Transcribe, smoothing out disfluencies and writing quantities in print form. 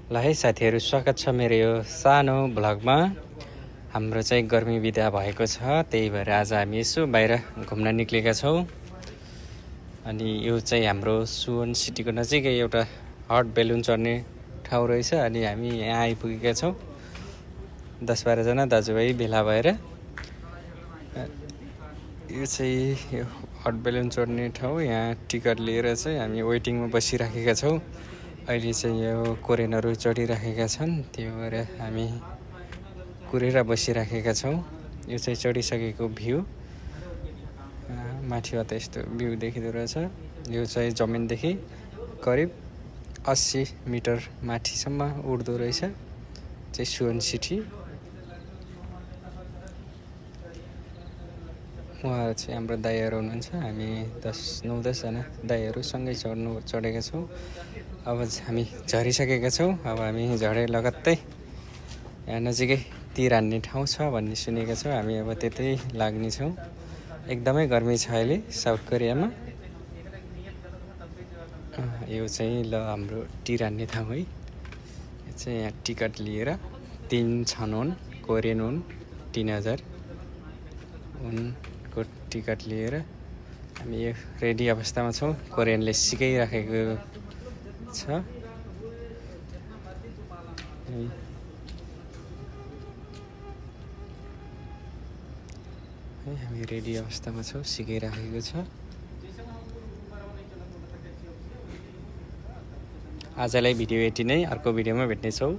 ल है साथीहरू, स्वागत छ मेरो यो सानो भ्लगमा। हाम्रो चाहिँ गर्मी बिदा भएको छ, त्यही भएर आज हामी यसो बाहिर घुम्न निक्लेका छौँ। अनि यो चाहिँ हाम्रो सुवन सिटीको नजिकै एउटा हट बेलुन चढ्ने ठाउँ रहेछ। अनि हामी यहाँ आइपुगेका छौँ, 10-12 जना दाजुभाइ भेला भएर। यो चाहिँ यो हट बेलुन चढ्ने ठाउँ। यहाँ टिकट लिएर चाहिँ हामी वेटिङमा बसिराखेका छौँ। अहिले चाहिँ यो कोरियनहरू चढिराखेका छन्, त्यही भएर हामी कुरेर बसिराखेका छौँ। यो चाहिँ चढिसकेको भ्यू, माथिबाट यस्तो भ्यू देखिँदो रहेछ। यो चाहिँ जमिनदेखि करिब 80 मिटर माथिसम्म उड्दो रहेछ चाहिँ सुवन सिटी। उहाँहरू चाहिँ हाम्रो दाइहरू हुनुहुन्छ। हामी 9-10 जना दाइहरू सँगै चढेका छौँ। अब हामी झरिसकेका छौँ। अब हामी झरे लगत्तै यहाँ नजिकै तीर हान्ने ठाउँ छ भन्ने सुनेका छौँ। हामी अब त्यतै लाग्नेछौँ। एकदमै गर्मी छ अहिले साउथ कोरियामा। यो चाहिँ ल हाम्रो तीर हान्ने ठाउँ है। यो चाहिँ यहाँ टिकट लिएर 3 छन् हुन्, कोरियन हुन्, 3000 उनको टिकट लिएर हामी यो रेडी अवस्थामा छौँ। कोरियनले सिकाइराखेको छ। हामी रेडी अवस्थामा छौँ, सिकाइराखेको छ। आजलाई भिडियो यति नै, अर्को भिडियोमा भेट्नेछौँ।